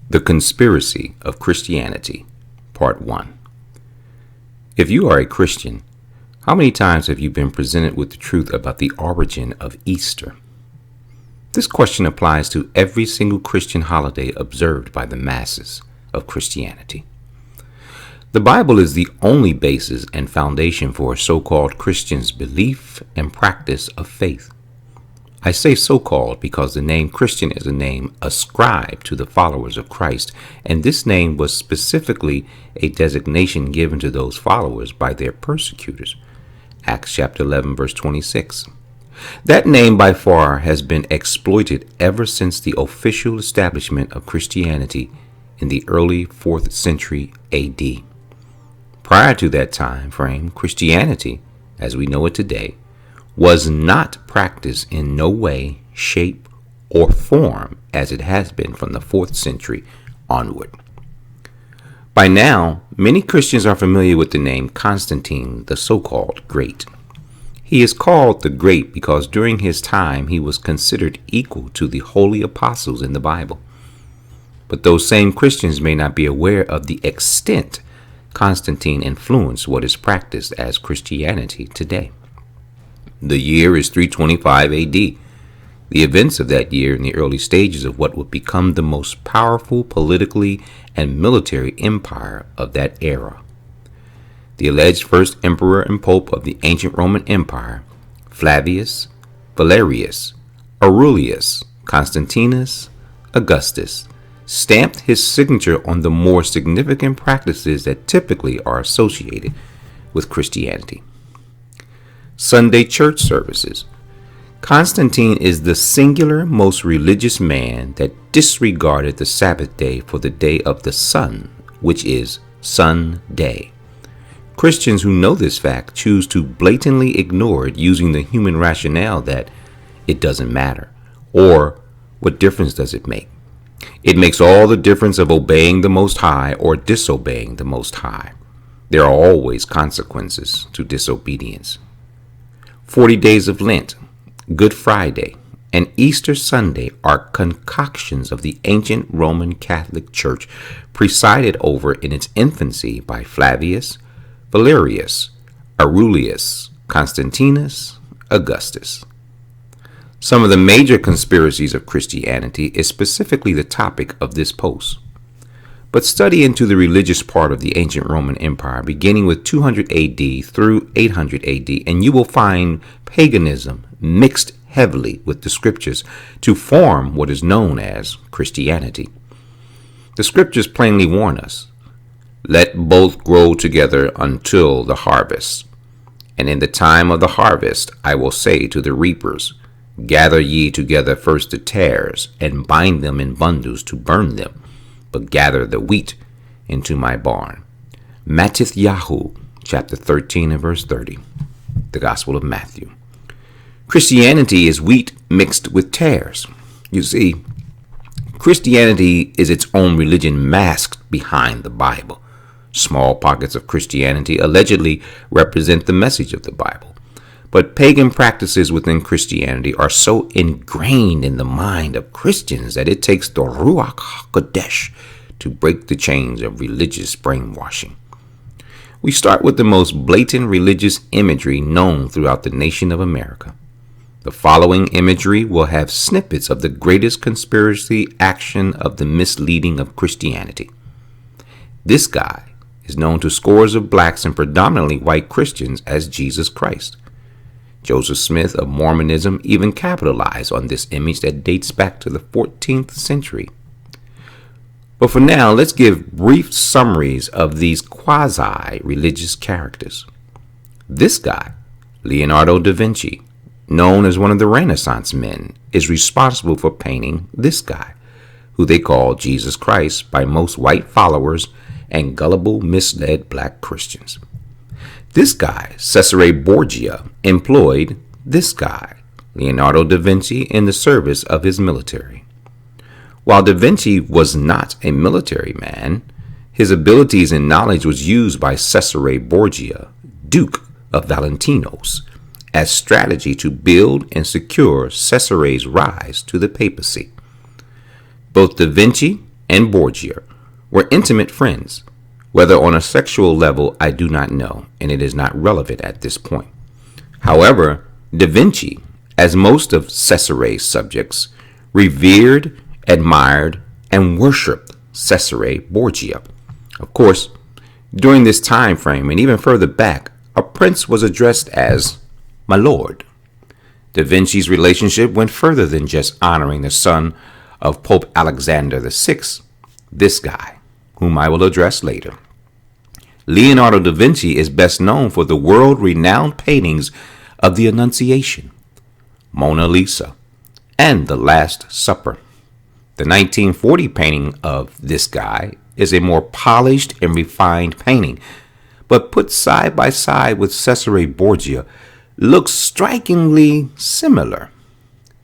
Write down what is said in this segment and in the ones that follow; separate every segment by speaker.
Speaker 1: The Conspiracy of Christianity, Part 1. If you are a Christian, how many times have you been presented with the truth about the origin of Easter? This question applies to every single Christian holiday observed by the masses of Christianity. The Bible is the only basis and foundation for a so-called Christian's belief and practice of faith. I say so-called because the name Christian is a name ascribed to the followers of Christ, and this name was specifically a designation given to those followers by their persecutors. Acts chapter 11, verse 26. That name by far has been exploited ever since the official establishment of Christianity in the early 4th century A.D. Prior to that time frame, Christianity, as we know it today, was not practiced in no way, shape, or form as it has been from the 4th century onward. By now, many Christians are familiar with the name Constantine, the so-called Great. He is called the Great because during his time he was considered equal to the holy apostles in the Bible. But those same Christians may not be aware of the extent Constantine influenced what is practiced as Christianity today. The year is 325 AD. The events of that year in the early stages of what would become the most powerful politically and military empire of that era. The alleged first emperor and pope of the ancient Roman Empire, Flavius, Valerius, Aurelius, Constantinus, Augustus, stamped his signature on the more significant practices that typically are associated with Christianity. Sunday church services. Constantine is the singular most religious man that disregarded the Sabbath day for the day of the sun, which is Sunday. Christians who know this fact choose to blatantly ignore it using the human rationale that it doesn't matter, or what difference does it make? It makes all the difference of obeying the Most High or disobeying the Most High. There are always consequences to disobedience. 40 days of Lent, Good Friday, and Easter Sunday are concoctions of the ancient Roman Catholic Church presided over in its infancy by Flavius, Valerius, Aurelius, Constantinus, Augustus. Some of the major conspiracies of Christianity is specifically the topic of this post. But study into the religious part of the ancient Roman Empire beginning with 200 AD through 800 AD, and you will find paganism mixed heavily with the scriptures to form what is known as Christianity. The scriptures plainly warn us, "Let both grow together until the harvest. And in the time of the harvest I will say to the reapers, Gather ye together first the tares, and bind them in bundles to burn them, but gather the wheat into my barn." Matthew chapter 13 and verse 30, the Gospel of Matthew. Christianity is wheat mixed with tares. You see, Christianity is its own religion masked behind the Bible. Small pockets of Christianity allegedly represent the message of the Bible. But pagan practices within Christianity are so ingrained in the mind of Christians that it takes the Ruach HaKodesh to break the chains of religious brainwashing. We start with the most blatant religious imagery known throughout the nation of America. The following imagery will have snippets of the greatest conspiracy action of the misleading of Christianity. This guy is known to scores of blacks and predominantly white Christians as Jesus Christ. Joseph Smith of Mormonism even capitalized on this image that dates back to the 14th century. But for now, let's give brief summaries of these quasi-religious characters. This guy, Leonardo da Vinci, known as one of the Renaissance men, is responsible for painting this guy, who they call Jesus Christ by most white followers and gullible, misled black Christians. This guy, Cesare Borgia, employed this guy, Leonardo da Vinci, in the service of his military. While da Vinci was not a military man, his abilities and knowledge was used by Cesare Borgia, Duke of Valentinos, as strategy to build and secure Caesare's rise to the papacy. Both da Vinci and Borgia were intimate friends. Whether on a sexual level, I do not know, and it is not relevant at this point. However, Da Vinci, as most of Cesare's subjects, revered, admired, and worshipped Cesare Borgia. Of course, during this time frame and even further back, a prince was addressed as my lord. Da Vinci's relationship went further than just honoring the son of Pope Alexander VI, this guy, whom I will address later. Leonardo da Vinci is best known for the world-renowned paintings of the Annunciation, Mona Lisa, and The Last Supper. The 1940 painting of this guy is a more polished and refined painting, but put side by side with Cesare Borgia, looks strikingly similar.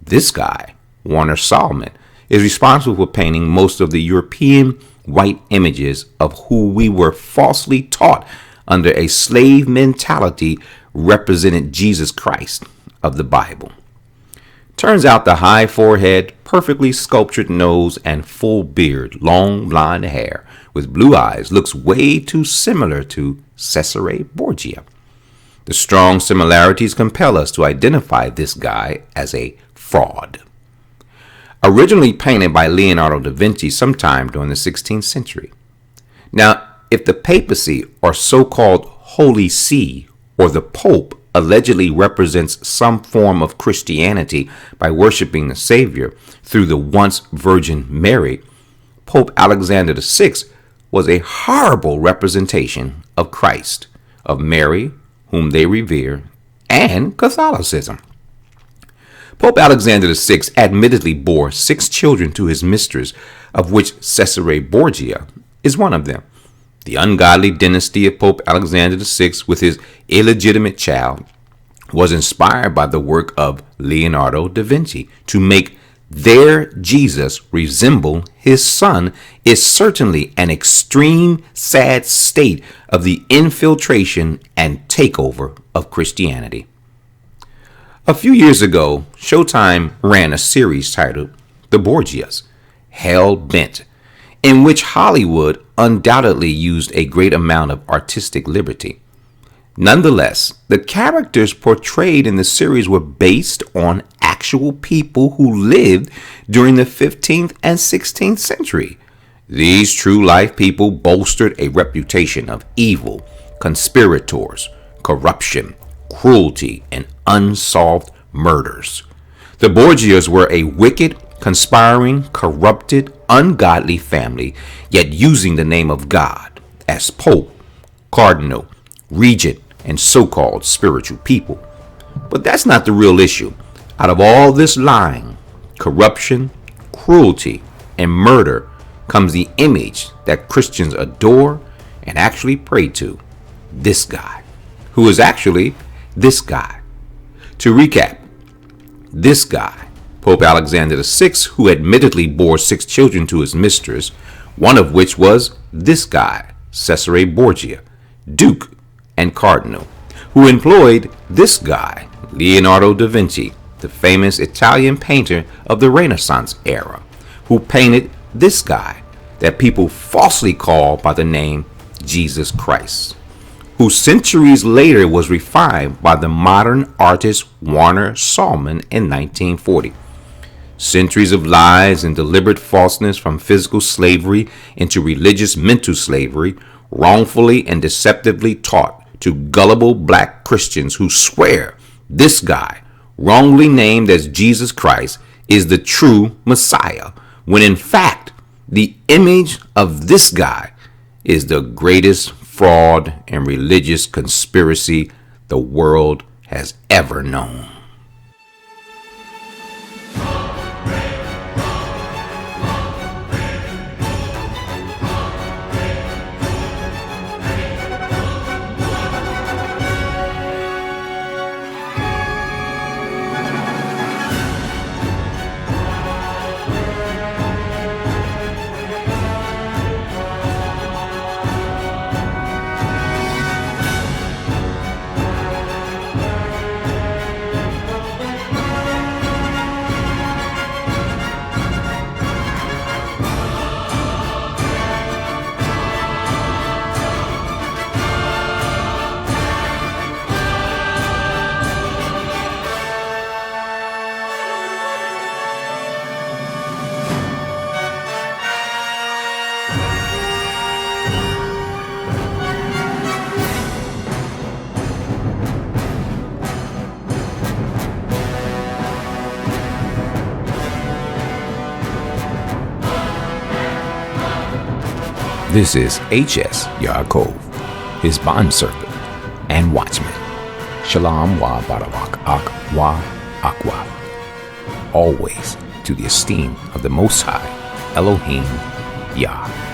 Speaker 1: This guy, Warner Salmon, is responsible for painting most of the European white images of who we were falsely taught under a slave mentality represented Jesus Christ of the Bible. Turns out the high forehead, perfectly sculptured nose, and full beard, long blonde hair with blue eyes looks way too similar to Cesare Borgia. The strong similarities compel us to identify this guy as a fraud. Originally painted by Leonardo da Vinci sometime during the 16th century. Now, if the papacy or so-called Holy See or the Pope allegedly represents some form of Christianity by worshiping the Savior through the once Virgin Mary, Pope Alexander VI was a horrible representation of Christ, of Mary, whom they revere, and Catholicism. Pope Alexander VI admittedly bore 6 children to his mistress, of which Cesare Borgia is one of them. The ungodly dynasty of Pope Alexander VI with his illegitimate child was inspired by the work of Leonardo da Vinci. To make their Jesus resemble his son is certainly an extreme, sad state of the infiltration and takeover of Christianity. A few years ago, Showtime ran a series titled The Borgias, Hell Bent, in which Hollywood undoubtedly used a great amount of artistic liberty. Nonetheless, the characters portrayed in the series were based on actual people who lived during the 15th and 16th century. These true-life people bolstered a reputation of evil, conspirators, corruption, cruelty, and unsolved murders. The Borgias were a wicked, conspiring, corrupted, ungodly family, yet using the name of God as Pope, Cardinal, Regent, and so-called spiritual people. But that's not the real issue. Out of all this lying, corruption, cruelty, and murder comes the image that Christians adore and actually pray to, this guy, who is actually this guy. To recap, this guy, Pope Alexander VI, who admittedly bore 6 children to his mistress, one of which was this guy, Cesare Borgia, Duke and Cardinal, who employed this guy, Leonardo da Vinci, the famous Italian painter of the Renaissance era, who painted this guy that people falsely call by the name Jesus Christ, who centuries later was refined by the modern artist Warner Salmon in 1940. Centuries of lies and deliberate falseness, from physical slavery into religious mental slavery, wrongfully and deceptively taught to gullible black Christians who swear this guy, wrongly named as Jesus Christ, is the true Messiah, when in fact the image of this guy is the greatest fraud and religious conspiracy the world has ever known. This is H.S. Yaakov, his bondservant and watchman. Shalom wa barawak ak wa akwa. Always to the esteem of the Most High, Elohim Yah.